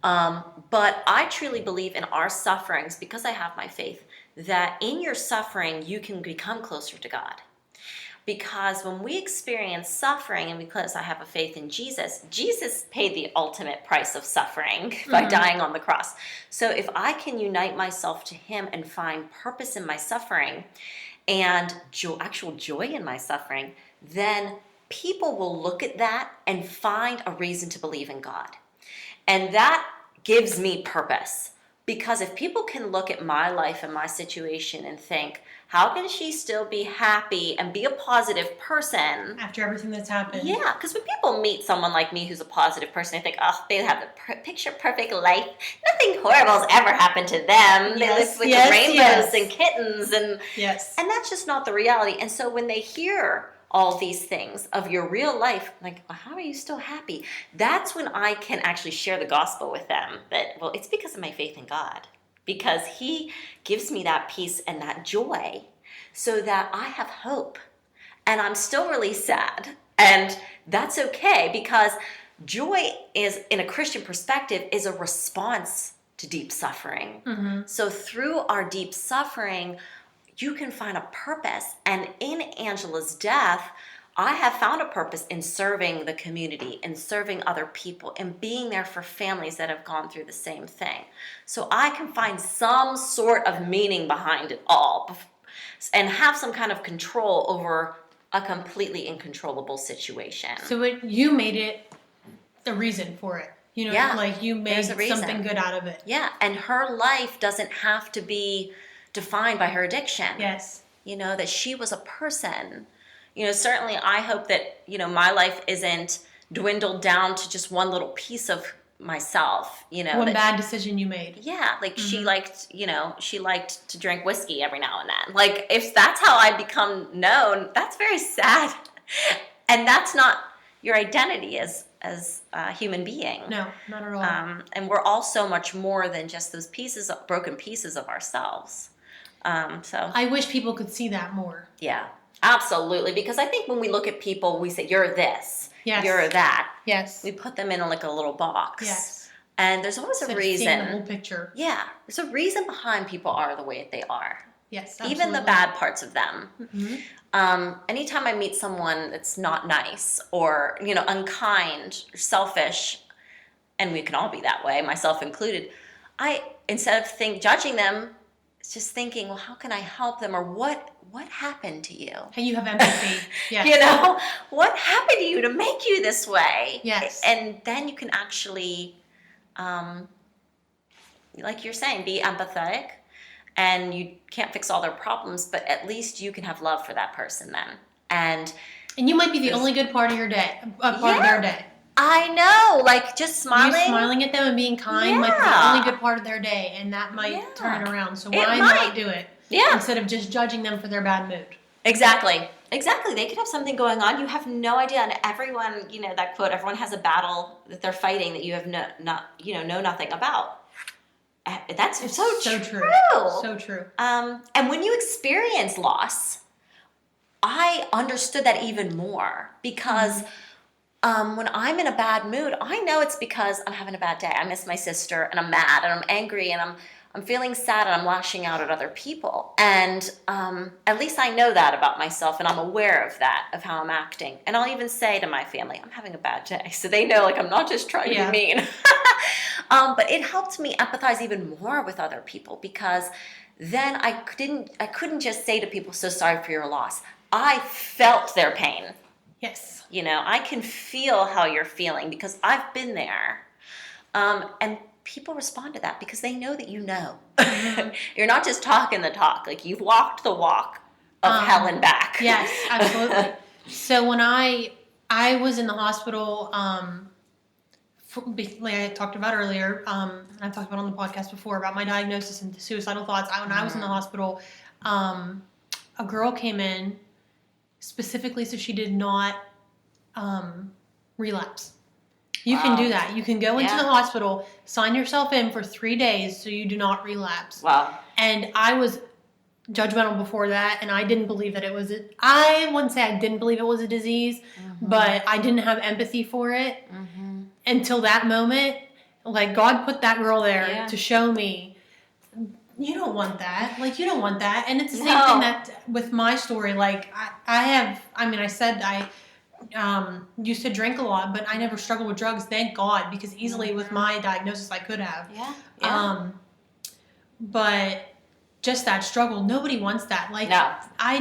But I truly believe in our sufferings, because I have my faith, that in your suffering you can become closer to God. Because when we experience suffering, and because I have a faith in Jesus, Jesus paid the ultimate price of suffering by dying on the cross. So if I can unite myself to him and find purpose in my suffering and actual joy in my suffering, then people will look at that and find a reason to believe in God. And that gives me purpose. Because if people can look at my life and my situation and think, how can she still be happy and be a positive person after everything that's happened? Yeah, because when people meet someone like me who's a positive person, they think, oh, they have the picture-perfect life. Nothing horrible has ever happened to them. They live with rainbows and kittens. And that's just not the reality. And so when they hear all these things of your real life, like, well, how are you still happy? That's when I can actually share the gospel with them. That, well, it's because of my faith in God. Because he gives me that peace and that joy so that I have hope. And I'm still really sad. And that's okay, because joy is, in a Christian perspective, is a response to deep suffering. So through our deep suffering, you can find a purpose. And in Angela's death, I have found a purpose in serving the community and serving other people and being there for families that have gone through the same thing. So I can find some sort of meaning behind it all and have some kind of control over a completely uncontrollable situation. So you made it the reason for it. You know, like you made something good out of it. Yeah, and her life doesn't have to be defined by her addiction. Yes. You know, that she was a person. You know, certainly I hope that, you know, my life isn't dwindled down to just one little piece of myself, you know. One bad decision you made. Yeah, like she liked to drink whiskey every now and then. Like, if that's how I become known, that's very sad. And that's not your identity as a human being. No, not at all. And we're all so much more than just those broken pieces of ourselves. So I wish people could see that more. Yeah. Absolutely, because I think when we look at people, we say, you're this, you're that. Yes. We put them in like a little box. Yes. And there's always a reason. Seeing the whole picture. Yeah. There's a reason behind people are the way they are. Yes, absolutely. Even the bad parts of them. Anytime I meet someone that's not nice or, you know, unkind or selfish, and we can all be that way, myself included, instead of judging them, it's just thinking, well, how can I help them, or what happened to you? How you have empathy. Yes. You know, what happened to you to make you this way? Yes. And then you can actually, like you're saying, be empathetic. And you can't fix all their problems, but at least you can have love for that person then. And you might be the only good part of your day, part of their day. I know, like just smiling. You smiling at them and being kind might be the only good part of their day, and that might turn it around. So why not do it? Yeah. Instead of just judging them for their bad mood. Exactly. Exactly. They could have something going on. You have no idea. And everyone, that quote, everyone has a battle that they're fighting that you have know nothing about. That's so true. So true. And when you experience loss, I understood that even more because when I'm in a bad mood, I know it's because I'm having a bad day. I miss my sister and I'm mad and I'm angry and I'm feeling sad and I'm lashing out at other people. And at least I know that about myself and I'm aware of that, of how I'm acting. And I'll even say to my family, I'm having a bad day. So they know, like, I'm not just trying to be mean. But it helped me empathize even more with other people because then I couldn't just say to people, so sorry for your loss. I felt their pain. Yes. I can feel how you're feeling because I've been there. And people respond to that because they know that you know. You're not just talking the talk. Like, you've walked the walk of hell and back. Yes, absolutely. So when I was in the hospital, like I talked about earlier, and I've talked about on the podcast before about my diagnosis and suicidal thoughts. When I was in the hospital, a girl came in specifically so she did not relapse. You can do that. You can go into the hospital, sign yourself in for 3 days so you do not relapse. Wow. And I was judgmental before that, and I didn't believe that it was I wouldn't say I didn't believe it was a disease, but I didn't have empathy for it until that moment. Like, God put that girl there to show me, you don't want that. Like, you don't want that. And it's the same thing that with my story. Like, I used to drink a lot, but I never struggled with drugs, thank God, because easily with my diagnosis I could have. But just that struggle, nobody wants that. Like, no. I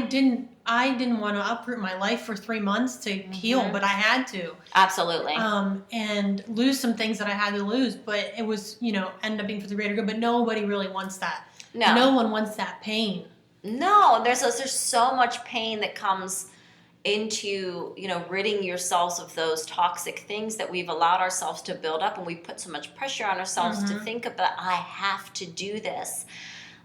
didn't want to uproot my life for 3 months to heal, but I had to. Absolutely. And lose some things that I had to lose, but it was, end up being for the greater good, but nobody really wants that. No one wants that pain. No, there's so much pain that comes into, ridding yourselves of those toxic things that we've allowed ourselves to build up, and we put so much pressure on ourselves to think about, I have to do this.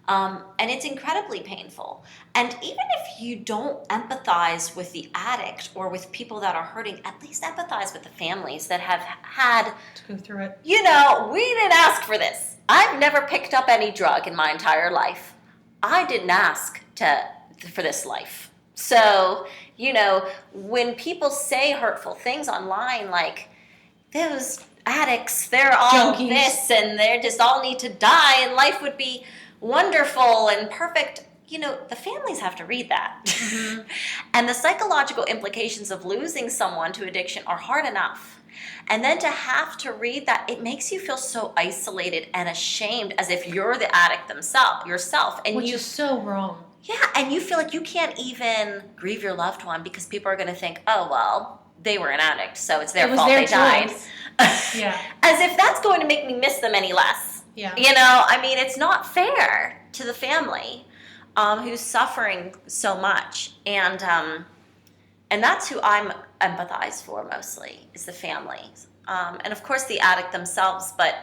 And it's incredibly painful. And even if you don't empathize with the addict or with people that are hurting, at least empathize with the families that have had to go through it. We didn't ask for this. I've never picked up any drug in my entire life. I didn't ask for this life. So, when people say hurtful things online, like, those addicts, they're all junkies, this, and they just all need to die, and life would be wonderful and perfect. The families have to read that. And the psychological implications of losing someone to addiction are hard enough. And then to have to read that, it makes you feel so isolated and ashamed, as if you're the addict yourself. And which is so wrong. Yeah, and you feel like you can't even grieve your loved one because people are going to think, oh, well, they were an addict, so it's their fault they died. Yeah. As if that's going to make me miss them any less. Yeah. It's not fair to the family who's suffering so much. And that's who I'm empathize for mostly, is the families. And of course the addict themselves, but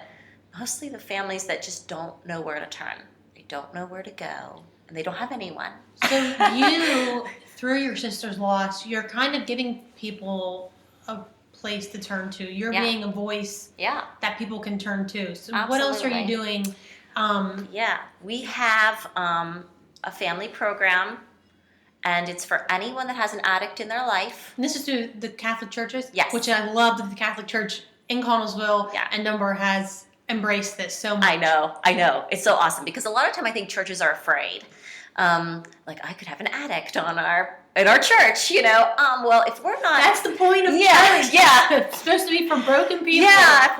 mostly the families that just don't know where to turn. They don't know where to go, and they don't have anyone. So you, through your sister's loss, you're kind of giving people a place to turn to. You're being a voice that people can turn to. So Absolutely. What else are you doing? We have a family program, and it's for anyone that has an addict in their life. And this is through the Catholic churches? Yes. Which I love that the Catholic Church in Connellsville and Dunbar has embraced this so much. I know. It's so awesome, because a lot of time I think churches are afraid. Like, I could have an addict in our church, well, if we're not... That's the point of church. Yeah. It's supposed to be for broken people. Yeah,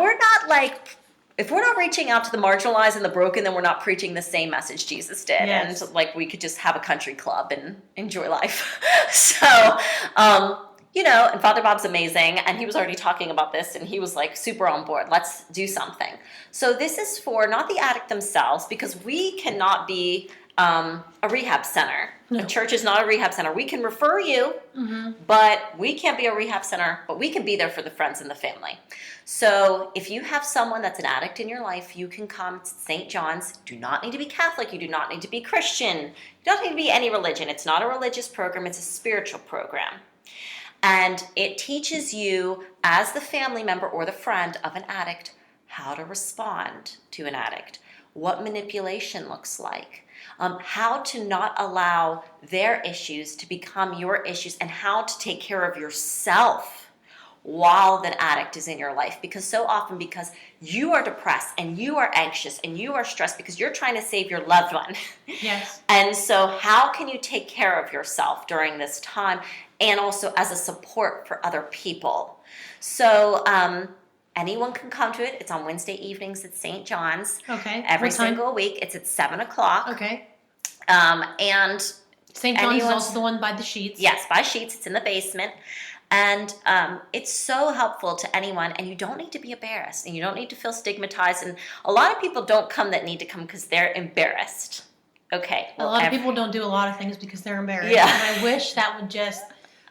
if we're not reaching out to the marginalized and the broken, then we're not preaching the same message Jesus did. Yes. And, we could just have a country club and enjoy life. So, and Father Bob's amazing, and he was already talking about this, and he was, super on board. Let's do something. So this is for not the addict themselves, because we cannot be a rehab center. No. A church is not a rehab center. We can refer you, but we can't be a rehab center, but we can be there for the friends and the family. So if you have someone that's an addict in your life, you can come to St. John's. You do not need to be Catholic. You do not need to be Christian. You don't need to be any religion. It's not a religious program. It's a spiritual program. And it teaches you, as the family member or the friend of an addict, how to respond to an addict, what manipulation looks like, how to not allow their issues to become your issues, and how to take care of yourself while the addict is in your life. Because so often, because you are depressed and you are anxious and you are stressed because you're trying to save your loved one. Yes. And so how can you take care of yourself during this time, and also as a support for other people? So anyone can come to it. It's on Wednesday evenings at St. John's. Okay. Every What time? single week. It's at 7 o'clock. Okay. And St. John's is also the one by the Sheets. yes, by Sheets. It's in the basement. And it's so helpful to anyone, and you don't need to be embarrassed, and you don't need to feel stigmatized. And a lot of people don't come that need to come because they're embarrassed. Okay. A lot of people don't do a lot of things because they're embarrassed. Yeah. And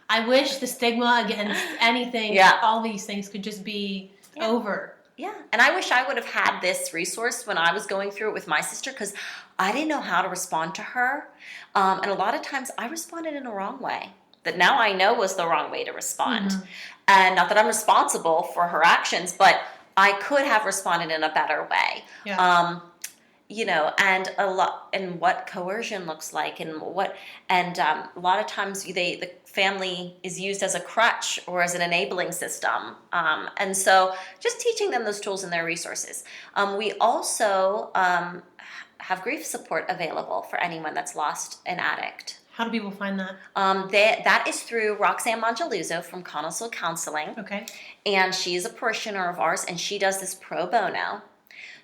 I wish the stigma against anything, all these things could just be over. Yeah, and I wish I would have had this resource when I was going through it with my sister, because I didn't know how to respond to her. And a lot of times I responded in a wrong way that now I know was the wrong way to respond. And not that I'm responsible for her actions, but I could have responded in a better way. Yeah. And and what coercion looks like, and a lot of times the family is used as a crutch or as an enabling system. And so just teaching them those tools and their resources. We also have grief support available for anyone that's lost an addict. How do people find that? That is through Roxanne Mongeluzzo from Connellsville Counseling. Okay. And she's a parishioner of ours, and she does this pro bono.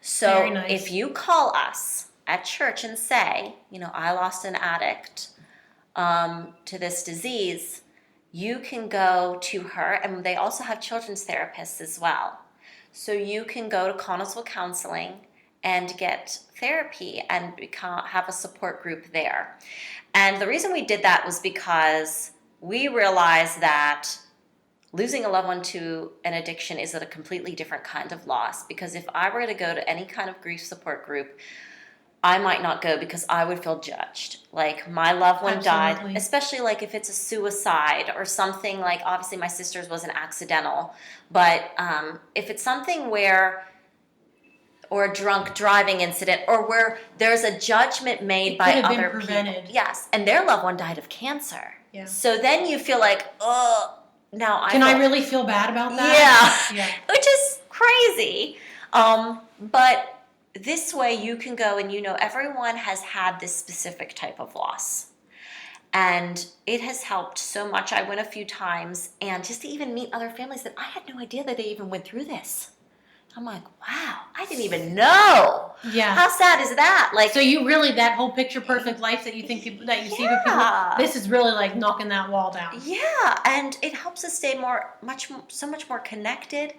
So Very nice. if you call us at church and say, I lost an addict to this disease, you can go to her, and they also have children's therapists as well. So you can go to Connellsville Counseling and get therapy and have a support group there. And the reason we did that was because we realized that losing a loved one to an addiction is a completely different kind of loss. Because if I were to go to any kind of grief support group, I might not go because I would feel judged. Like, my loved one Absolutely. died, especially like if it's a suicide or something, like obviously my sister's wasn't accidental, but if it's something or a drunk driving incident, or where there's a judgment made by could have been other prevented. people. Yes, and their loved one died of cancer. Yeah. So then you feel like, oh, now I really feel bad about that? Yeah. Which is crazy. But this way you can go and everyone has had this specific type of loss. And it has helped so much. I went a few times, and just to even meet other families that I had no idea that they even went through this. I'm like, wow, I didn't even know. Yeah. How sad is that? Like, So you really, that whole picture perfect life that you think see with people, this is really like knocking that wall down. yeah, and it helps us stay so much more connected,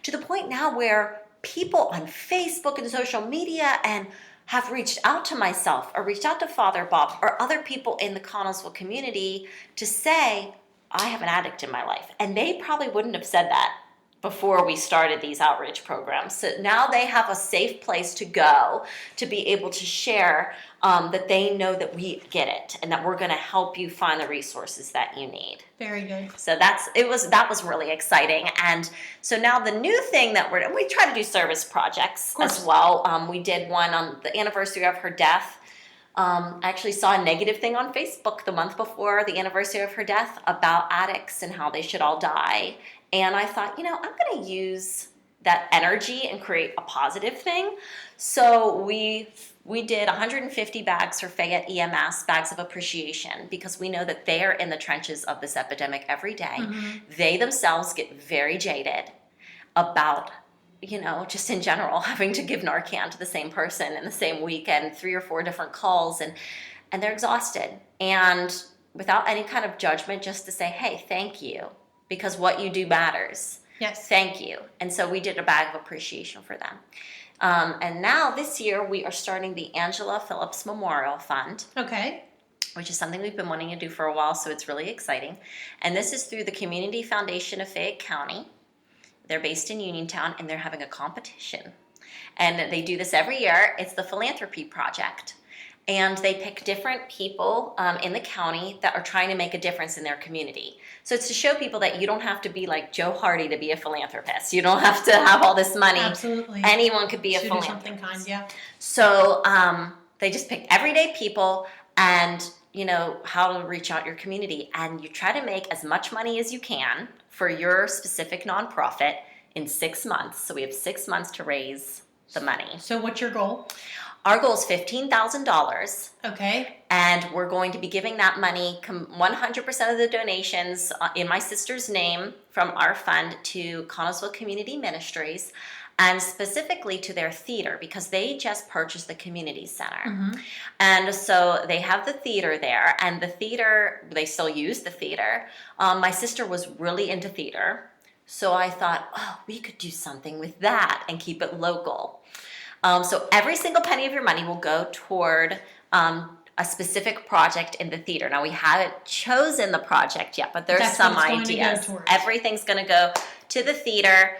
to the point now where people on Facebook and social media and have reached out to myself or reached out to Father Bob or other people in the Connellsville community to say, I have an addict in my life. And they probably wouldn't have said that before we started these outreach programs. So now they have a safe place to go to be able to share that they know that we get it and that we're going to help you find the resources that you need. Very good. So that was really exciting. And so now the new thing that we try to do service projects as well. We did one on the anniversary of her death. I actually saw a negative thing on Facebook the month before the anniversary of her death about addicts and how they should all die. And I thought, I'm going to use that energy and create a positive thing. So we did 150 bags for Fayette EMS, bags of appreciation, because we know that they are in the trenches of this epidemic every day. Mm-hmm. They themselves get very jaded about, just in general, having to give Narcan to the same person in the same week and 3 or 4 different calls, and they're exhausted. And without any kind of judgment, just to say, hey, thank you, because what you do matters. Yes. Thank you. And so we did a bag of appreciation for them. And now this year we are starting the Angela Phillips Memorial Fund. Okay. Which is something we've been wanting to do for a while, so it's really exciting. And this is through the Community Foundation of Fayette County. They're based in Uniontown, and they're having a competition. And they do this every year. It's the Philanthropy Project. And they pick different people in the county that are trying to make a difference in their community. So it's to show people that you don't have to be like Joe Hardy to be a philanthropist. You don't have to have all this money. Absolutely. Anyone could be a philanthropist. Do something kind, yeah. So they just pick everyday people and how to reach out your community, and you try to make as much money as you can for your specific nonprofit in 6 months. So we have 6 months to raise the money. So what's your goal? Our goal is $15,000. Okay. And we're going to be giving that money, 100% of the donations in my sister's name from our fund to Connellsville Community Ministries, and specifically to their theater, because they just purchased the community center. Mm-hmm. And so they have the theater there, and the theater, they still use the theater. My sister was really into theater, so I thought, we could do something with that and keep it local. So every single penny of your money will go toward a specific project in the theater. Now, we haven't chosen the project yet, but there's some ideas. Everything's going to go to the theater.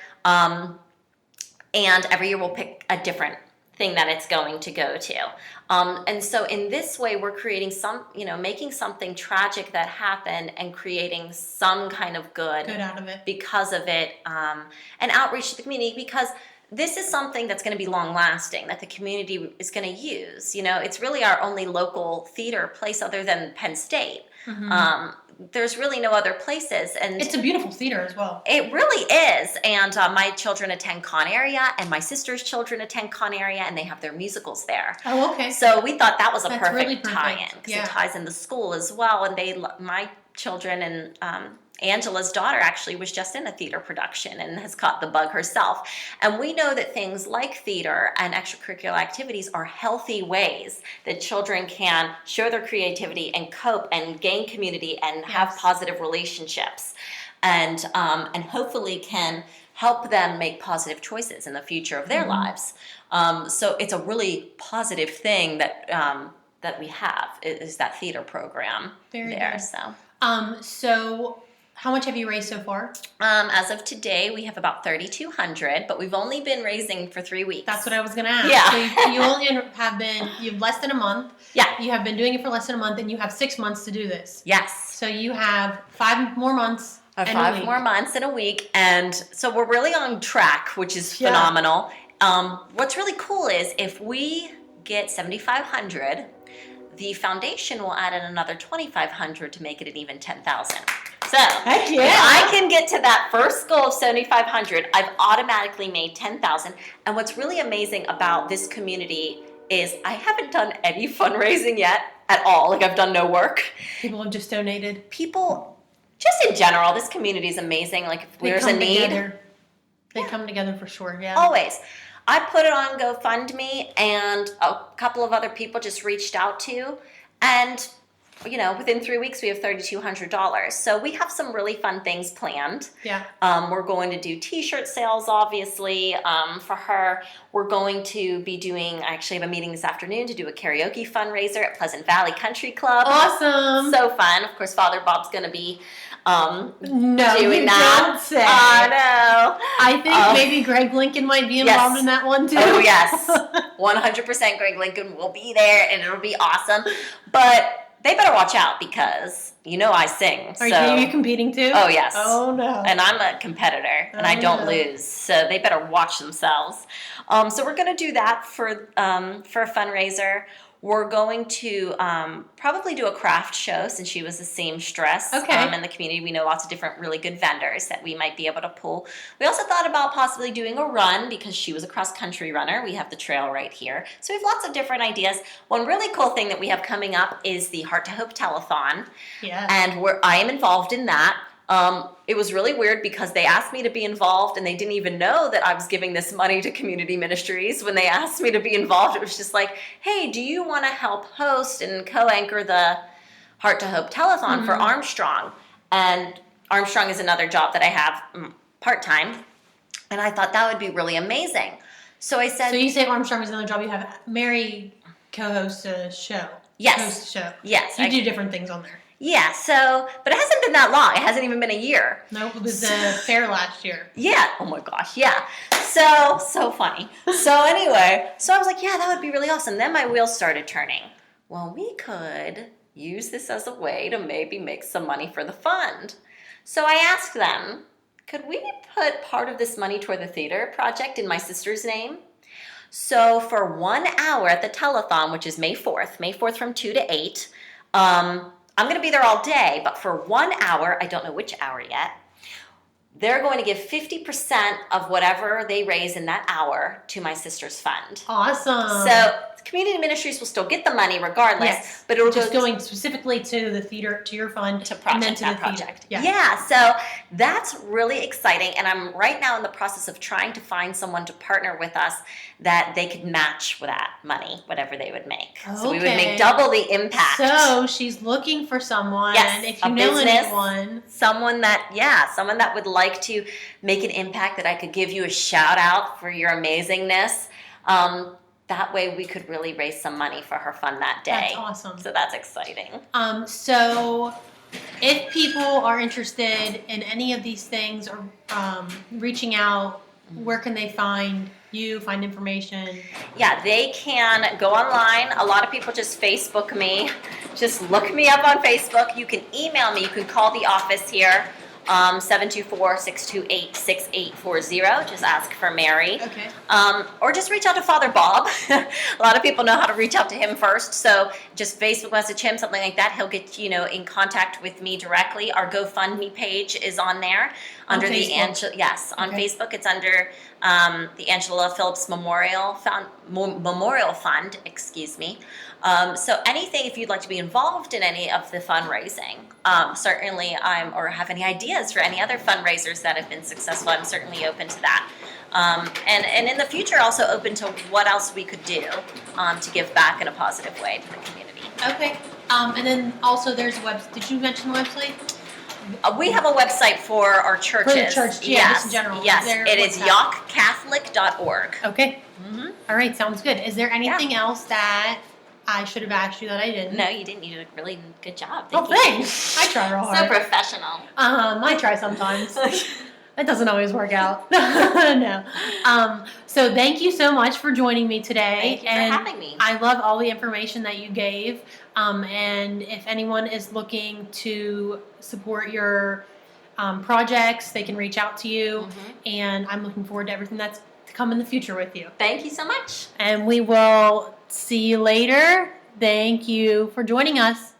And every year we'll pick a different thing that it's going to go to. And so in this way, we're creating making something tragic that happened and creating some kind of good out of it because of it, and outreach to the community, because this is something that's going to be long lasting, that the community is going to use. It's really our only local theater place other than Penn State. Mm-hmm. There's really no other places, and it's a beautiful theater as well. It really is. And my children attend Con Area, and my sister's children attend Con Area, and they have their musicals there. Oh, okay. So we thought that was a perfect really tie-in, because it ties in the school as well. And my children and Angela's daughter actually was just in a theater production and has caught the bug herself. And we know that things like theater and extracurricular activities are healthy ways that children can show their creativity and cope and gain community and have positive relationships, and hopefully can help them make positive choices in the future of their lives. So it's a really positive thing that we have, is that theater program there. Good. So how much have you raised so far? As of today, we have about $3,200, but we've only been raising for 3 weeks. That's what I was going to ask. Yeah. So you only you've less than a month. Yeah. You have been doing it for less than a month, and you have 6 months to do this. Yes. So you have 5 more months. 5 more months and a week, and so we're really on track, which is phenomenal. What's really cool is if we get $7,500, the foundation will add in another $2,500 to make it an even $10,000. So if I can get to that first goal of $7,500, I've automatically made $10,000. And what's really amazing about this community is I haven't done any fundraising yet at all. Like, I've done no work. People have just donated. People, just in general, this community is amazing. Like, if there's a need, they come together for sure. Yeah, always. I put it on GoFundMe, and a couple of other people just reached out to, and within 3 weeks we have $3,200. So we have some really fun things planned. Yeah. We're going to do T-shirt sales, obviously, for her. We're going to be doing, I actually have a meeting this afternoon to do a karaoke fundraiser at Pleasant Valley Country Club. Awesome. So fun. Of course, Father Bob's going to be doing that. Don't say. I know. I think maybe Greg Lincoln might be involved in that one too. Oh yes, 100% Greg Lincoln will be there, and it'll be awesome. But they better watch out, because I sing. Are you competing too? Oh yes. Oh no. And I'm a competitor, and I don't lose, so they better watch themselves. So we're going to do that for a fundraiser. We're going to probably do a craft show, since she was a seamstress in the community. We know lots of different really good vendors that we might be able to pull. We also thought about possibly doing a run, because she was a cross-country runner. We have the trail right here. So we have lots of different ideas. One really cool thing that we have coming up is the Heart to Hope Telethon. Yeah. And I am involved in that. It was really weird, because they asked me to be involved, and they didn't even know that I was giving this money to community ministries. When they asked me to be involved, it was just like, hey, do you want to help host and co-anchor the Heart to Hope Telethon for Armstrong? And Armstrong is another job that I have part-time. And I thought that would be really amazing. So I said... So you say Armstrong is another job. You have Mary co-host a show. Yes. Host a show. Yes. You do different things on there. Yeah, so, but it hasn't been that long. It hasn't even been a year. Nope, it was the fair last year. Yeah. Oh my gosh, yeah. So funny. So anyway, so I was like, yeah, that would be really awesome. Then my wheels started turning. Well, we could use this as a way to maybe make some money for the fund. So I asked them, could we put part of this money toward the theater project in my sister's name? So for 1 hour at the telethon, which is May 4th from 2 to 8, I'm going to be there all day, but for 1 hour, I don't know which hour yet, they're going to give 50% of whatever they raise in that hour to my sister's fund. Awesome. So community ministries will still get the money regardless, yes, but it will just going specifically to the theater, to your fund, and then to the project. Theater. Yeah, so that's really exciting, and I'm right now in the process of trying to find someone to partner with us that they could match with that money, whatever they would make. Okay. So we would make double the impact. So she's looking for someone, yes, if you know business, anyone. Someone that would like to make an impact, that I could give you a shout out for your amazingness. That way we could really raise some money for her fund that day. That's awesome. So that's exciting. So if people are interested in any of these things or reaching out, where can they find you, find information? Yeah, they can go online. A lot of people just Facebook me. Just look me up on Facebook. You can email me. You can call the office here. 724-628-6840. Just ask for Mary. Okay. Or just reach out to Father Bob. A lot of people know how to reach out to him first. So just Facebook message him, something like that. He'll get, in contact with me directly. Our GoFundMe page is on there. Under the Facebook. It's under the Angela Phillips Memorial Fund, excuse me. So anything, if you'd like to be involved in any of the fundraising, certainly or have any ideas for any other fundraisers that have been successful, I'm certainly open to that. And in the future, also open to what else we could do to give back in a positive way to the community. Okay. And then also there's a website. Did you mention the website? We have a website for our churches. For the church, just in general. Yes, it is yougcatholic.org. Okay. Mm-hmm. All right, sounds good. Is there anything else that I should have asked you that I didn't? No, you didn't. You did a really good job. Thanks. I try real hard. So professional. I try sometimes. It doesn't always work out. No. So thank you so much for joining me today. Thank you for having me. I love all the information that you gave. And if anyone is looking to support your projects, they can reach out to you. Mm-hmm. And I'm looking forward to everything that's to come in the future with you. Thank you so much. And we will see you later. Thank you for joining us.